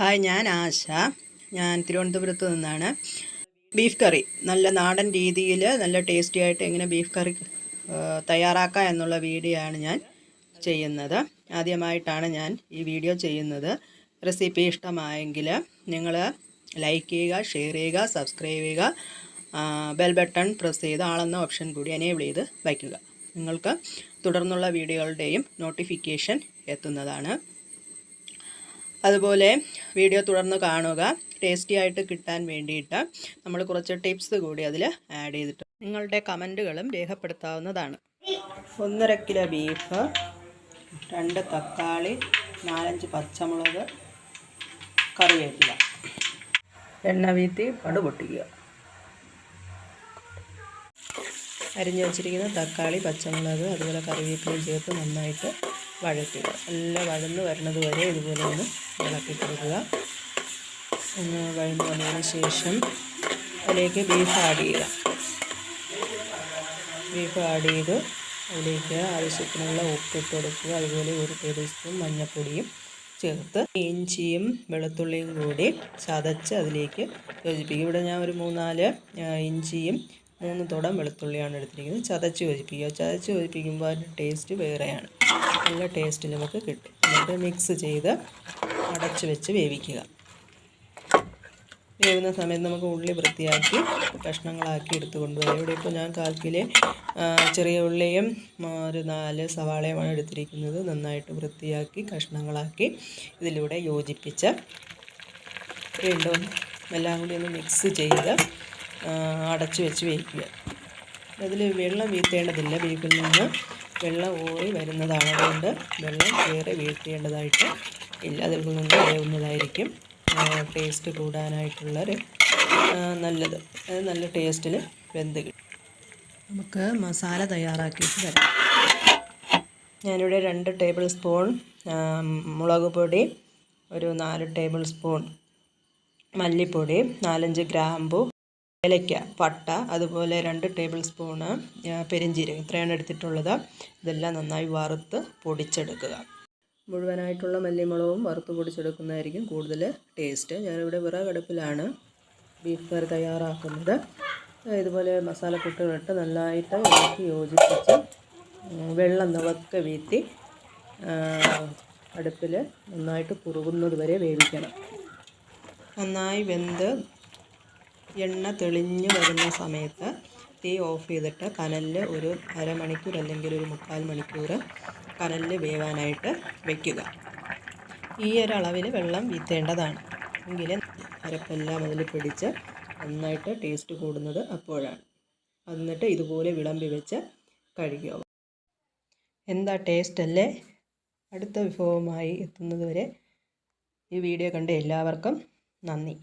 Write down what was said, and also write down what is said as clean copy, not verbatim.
Hi, ഞാൻ ആശ. ഞാൻ തിരുവനന്തപുരത്ത് നിന്നാണ്. ബീഫ് കറി നല്ല നാടൻ രീതിയിൽ നല്ല ടേസ്റ്റി ആയിട്ട് എങ്ങനെ ബീഫ് കറി തയ്യാറാക്കാം എന്നുള്ള വീഡിയോ ആണ് ഞാൻ ചെയ്യുന്നത്. ആദ്യമായിട്ടാണ് ഞാൻ ഈ വീഡിയോ ചെയ്യുന്നത്. റെസിപ്പി ഇഷ്ടമായെങ്കിൽ നിങ്ങൾ ലൈക്ക് ചെയ്യുക, ഷെയർ ചെയ്യുക, സബ്സ്ക്രൈബ് ചെയ്യുക, ബെൽ ബട്ടൺ പ്രസ് ചെയ്ത് ആളെന്ന ഓപ്ഷൻ കൂടി എനേബിൾ ചെയ്ത് വയ്ക്കുക. നിങ്ങൾക്ക് തുടർന്നുള്ള വീഡിയോകളുടെയും നോട്ടിഫിക്കേഷൻ എത്തുന്നതാണ്. അതുപോലെ വീഡിയോ തുടർന്ന് കാണുക. ടേസ്റ്റി ആയിട്ട് കിട്ടാൻ വേണ്ടിയിട്ട് നമ്മൾ കുറച്ച് ടിപ്സ് കൂടി അതിൽ ആഡ് ചെയ്തിട്ട് നിങ്ങളുടെ കമൻറ്റുകളും രേഖപ്പെടുത്താവുന്നതാണ്. 1.5 കിലോ ബീഫ്, 2 തക്കാളി, 4-5 പച്ചമുളക്, കറിവേപ്പില, എണ്ണ വീത്തി കടുക് പൊട്ടിക്കുക. അരിഞ്ഞു വച്ചിരിക്കുന്ന തക്കാളി, പച്ചമുളക്, അതുപോലെ കറിവേപ്പിലയും ചേർത്ത് നന്നായിട്ട് വഴറ്റുക. എല്ലാം വഴന്ന് വരുന്നത് വരെ ഇതുപോലെ ഒന്ന് ഇളക്കി കൊടുക്കുക. ഒന്ന് വഴന്ന് വന്നതിന് ശേഷം അതിലേക്ക് ബീഫ് ആഡ് ചെയ്യുക. ബീഫ് ആഡ് ചെയ്ത് അതിലേക്ക് ആവശ്യത്തിനുള്ള ഉപ്പിട്ട് കൊടുക്കുക. അതുപോലെ 1 ടേബിൾ സ്പൂൺ മഞ്ഞൾപ്പൊടിയും ചേർത്ത് ഇഞ്ചിയും വെളുത്തുള്ളിയും കൂടി ചതച്ച് അതിലേക്ക് യോജിപ്പിക്കുക. ഇവിടെ ഞാൻ ഒരു 3-4 ഇഞ്ചിയും 3 തുടം വെളുത്തുള്ളിയാണ് എടുത്തിരിക്കുന്നത്. ചതച്ച് യോജിപ്പിക്കുക. ചതച്ച് യോജിപ്പിക്കുമ്പോൾ അതിൻ്റെ ടേസ്റ്റ് വേറെയാണ്. നല്ല ടേസ്റ്റ് നമുക്ക് കിട്ടും. എന്നിട്ട് മിക്സ് ചെയ്ത് അടച്ച് വെച്ച് വേവിക്കുക. വേവുന്ന സമയത്ത് നമുക്ക് ഉള്ളി വൃത്തിയാക്കി കഷ്ണങ്ങളാക്കി എടുത്ത് കൊണ്ടുവരാം. ഇവിടെ ഇപ്പോൾ ഞാൻ 1/4 കിലോ ചെറിയ ഉള്ളിയും ഒരു 4 സവാളയുമാണ് എടുത്തിരിക്കുന്നത്. നന്നായിട്ട് വൃത്തിയാക്കി കഷ്ണങ്ങളാക്കി ഇതിലൂടെ യോജിപ്പിച്ച് വീണ്ടും എല്ലാം കൂടി ഒന്ന് മിക്സ് ചെയ്ത് അടച്ച് വെച്ച് വേവിക്കുക. അതിൽ വെള്ളം വീഴ്ത്തേണ്ടതില്ല. ബീഫിൽ നിന്ന് വെള്ളം ഊറി വരുന്നതാണ്. അതുകൊണ്ട് വെള്ളം കയറി വീഴ്ത്തേണ്ടതായിട്ട് ഇല്ല. അതിൽ നിന്ന് വേവുന്നതായിരിക്കും ടേസ്റ്റ് കൂടാനായിട്ടുള്ളൊരു നല്ലത്. അത് നല്ല ടേസ്റ്റിൽ വെന്ത് കിട്ടും. നമുക്ക് മസാല തയ്യാറാക്കിയിട്ട് വരാം. ഞാനിവിടെ 2 ടേബിൾ സ്പൂൺ മുളക് പൊടി, ഒരു 4 ടേബിൾ സ്പൂൺ മല്ലിപ്പൊടി, 4-5 ഗ്രാമ്പു, ഏലയ്ക്ക, പട്ട, അതുപോലെ 2 ടേബിൾ സ്പൂണ് പെരിഞ്ചീരകം, ഇത്രയാണ് എടുത്തിട്ടുള്ളത്. ഇതെല്ലാം നന്നായി വറുത്ത് പൊടിച്ചെടുക്കുക. മുഴുവനായിട്ടുള്ള മല്ലിമുളകും വറുത്ത് പൊടിച്ചെടുക്കുന്നതായിരിക്കും കൂടുതൽ ടേസ്റ്റ്. ഞാനിവിടെ വിറകടുപ്പിലാണ് ബീഫ് കറി തയ്യാറാക്കുന്നത്. ഇതുപോലെ മസാലക്കൂട്ടുകളിട്ട് നന്നായിട്ട് ഇളക്കി യോജിപ്പിച്ച് വെള്ളം നിളക്കെ വീത്തി അടുപ്പിൽ നന്നായിട്ട് കുറുകുന്നത് വരെ വേവിക്കണം. നന്നായി വെന്ത് എണ്ണ തെളിഞ്ഞ് വരുന്ന സമയത്ത് തീ ഓഫ് ചെയ്തിട്ട് കനലിൽ ഒരു അരമണിക്കൂർ അല്ലെങ്കിൽ ഒരു 3/4 മണിക്കൂർ കനലിൽ വേവാനായിട്ട് വയ്ക്കുക. ഈ ഒരളവിൽ വെള്ളം വീത്തേണ്ടതാണ്. എങ്കിൽ അരപ്പെല്ലാം അതിൽ പിടിച്ച് നന്നായിട്ട് ടേസ്റ്റ് കൂടുന്നത് അപ്പോഴാണ്. എന്നിട്ട് ഇതുപോലെ വിളമ്പി വെച്ച് കഴിക്കുക. എന്താ ടേസ്റ്റ് അല്ലേ? അടുത്ത വിഭവമായി എത്തുന്നത് വരെ ഈ വീഡിയോ കണ്ട എല്ലാവർക്കും നന്ദി.